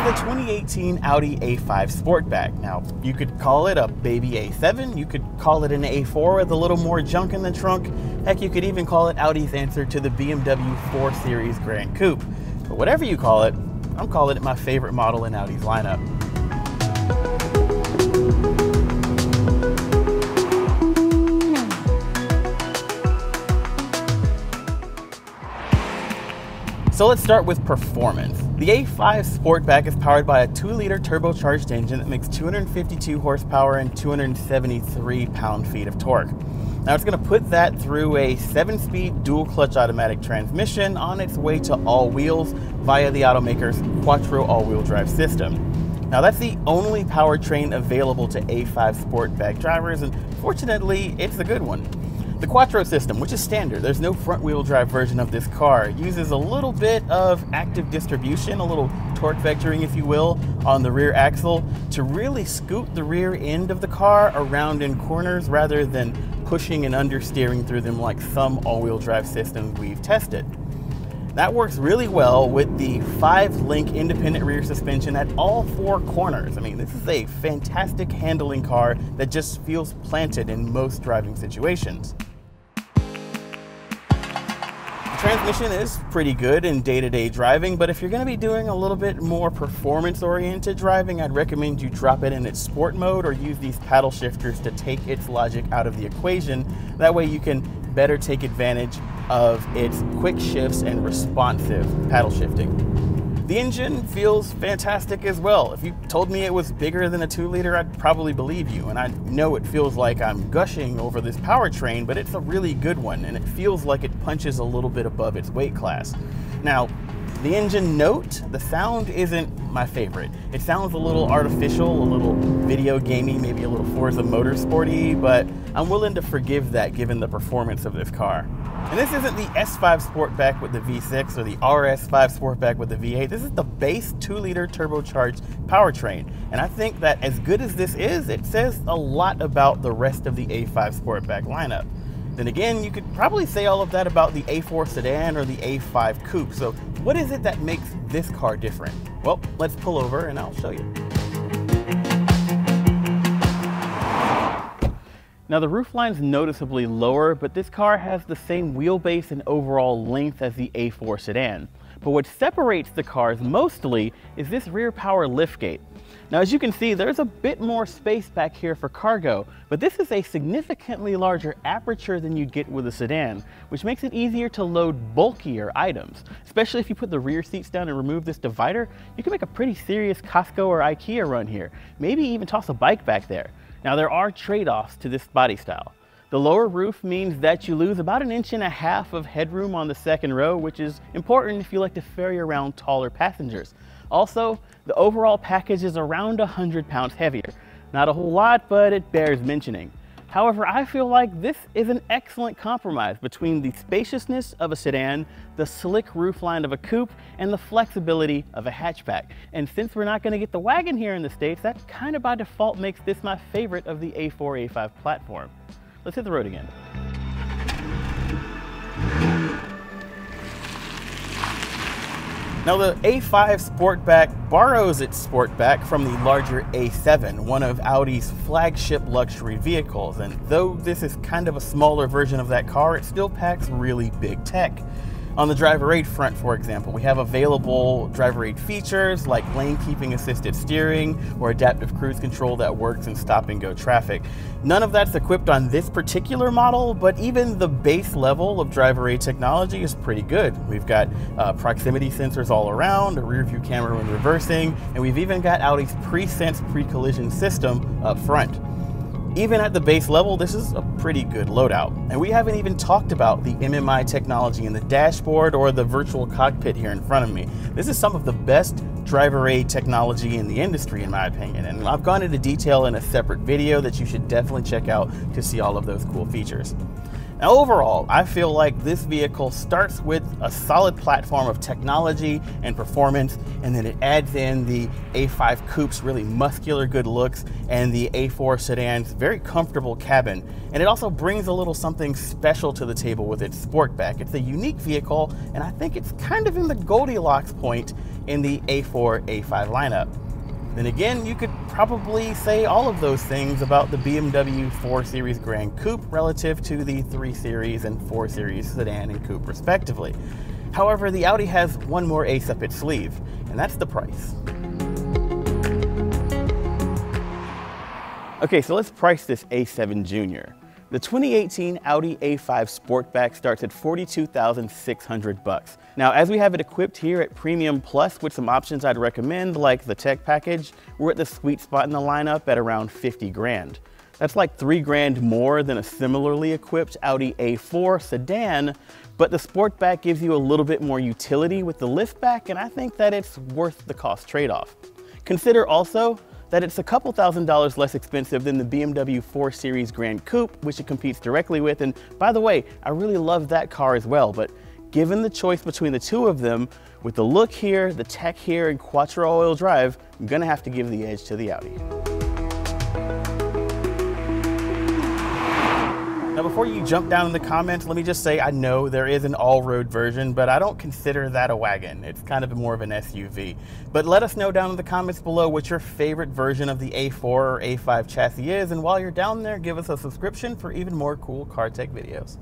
the 2018 Audi A5 Sportback. Now, you could call it a baby A7, you could call it an A4 with a little more junk in the trunk. Heck, you could even call it Audi's answer to the BMW 4 Series Grand Coupe. But whatever you call it, I'm calling it my favorite model in Audi's lineup. So let's start with performance. The A5 Sportback is powered by a 2-liter turbocharged engine that makes 252 horsepower and 273 pound-feet of torque. Now it's going to put that through a 7-speed dual-clutch automatic transmission on its way to all wheels via the automaker's Quattro all-wheel drive system. Now that's the only powertrain available to A5 Sportback drivers, and fortunately, it's a good one. The Quattro system, which is standard, there's no front-wheel drive version of this car, uses a little bit of active distribution, a little torque vectoring, if you will, on the rear axle to really scoot the rear end of the car around in corners rather than pushing and understeering through them like some all-wheel drive systems we've tested. That works really well with the 5-link independent rear suspension at all 4 corners. I mean, this is a fantastic handling car that just feels planted in most driving situations. The transmission is pretty good in day-to-day driving, but if you're going to be doing a little bit more performance-oriented driving, I'd recommend you drop it in its sport mode or use these paddle shifters to take its logic out of the equation. That way you can better take advantage of its quick shifts and responsive paddle shifting. The engine feels fantastic as well. If you told me it was bigger than a 2-liter, I'd probably believe you. And I know it feels like I'm gushing over this powertrain, but it's a really good one, and it feels like it punches a little bit above its weight class. Now, the engine note, the sound isn't my favorite. It sounds a little artificial, a little video gamey, maybe a little Forza Motorsporty, but I'm willing to forgive that given the performance of this car. And this isn't the S5 Sportback with the V6 or the RS5 Sportback with the V8. This is the base 2-liter turbocharged powertrain. And I think that as good as this is, it says a lot about the rest of the A5 Sportback lineup. Then again, you could probably say all of that about the A4 sedan or the A5 coupe. So what is it that makes this car different? Well, let's pull over and I'll show you. Now the roofline's noticeably lower, but this car has the same wheelbase and overall length as the A4 sedan. But what separates the cars mostly is this rear power liftgate. Now as you can see, there's a bit more space back here for cargo, but this is a significantly larger aperture than you'd get with a sedan, which makes it easier to load bulkier items. Especially if you put the rear seats down and remove this divider, you can make a pretty serious Costco or IKEA run here, maybe even toss a bike back there. Now there are trade-offs to this body style. The lower roof means that you lose about 1.5 inches of headroom on the second row, which is important if you like to ferry around taller passengers. Also, the overall package is around 100 pounds heavier. Not a whole lot, but it bears mentioning. However, I feel like this is an excellent compromise between the spaciousness of a sedan, the slick roofline of a coupe, and the flexibility of a hatchback. And since we're not going to get the wagon here in the States, that kind of by default makes this my favorite of the A4, A5 platform. Let's hit the road again. Now the A5 Sportback borrows its Sportback from the larger A7, one of Audi's flagship luxury vehicles, and though this is kind of a smaller version of that car, it still packs really big tech. On the driver aid front, for example, we have available driver aid features like lane keeping assisted steering or adaptive cruise control that works in stop and go traffic. None of that's equipped on this particular model, but even the base level of driver aid technology is pretty good. We've got proximity sensors all around, a rear view camera when reversing, and we've even got Audi's pre-sense pre-collision system up front. Even at the base level, this is a pretty good loadout. And we haven't even talked about the MMI technology in the dashboard or the virtual cockpit here in front of me. This is some of the best driver aid technology in the industry, in my opinion. And I've gone into detail in a separate video that you should definitely check out to see all of those cool features. Now overall, I feel like this vehicle starts with a solid platform of technology and performance, and then it adds in the A5 Coupe's really muscular good looks and the A4 sedan's very comfortable cabin. And it also brings a little something special to the table with its Sportback. It's a unique vehicle, and I think it's kind of in the Goldilocks point in the A4, A5 lineup. Then again, you could probably say all of those things about the BMW 4 Series Grand Coupe relative to the 3 Series and 4 Series sedan and coupe respectively. However, the Audi has one more ace up its sleeve, and that's the price. Okay, so let's price this A7 Junior. The 2018 Audi A5 Sportback starts at $42,600. Now, as we have it equipped here at Premium Plus with some options I'd recommend, like the tech package, we're at the sweet spot in the lineup at around 50 grand. That's like 3 grand more than a similarly equipped Audi A4 sedan, but the Sportback gives you a little bit more utility with the liftback, and I think that it's worth the cost trade-off. Consider also that it's a couple $1,000s less expensive than the BMW 4 Series Grand Coupe, which it competes directly with. And by the way, I really love that car as well, but given the choice between the two of them, with the look here, the tech here, and quattro all-wheel drive, I'm gonna have to give the edge to the Audi. Now, before you jump down in the comments, let me just say I know there is an all-road version, but I don't consider that a wagon. It's kind of more of an SUV. But let us know down in the comments below what your favorite version of the A4 or A5 chassis is, and while you're down there, give us a subscription for even more cool car tech videos.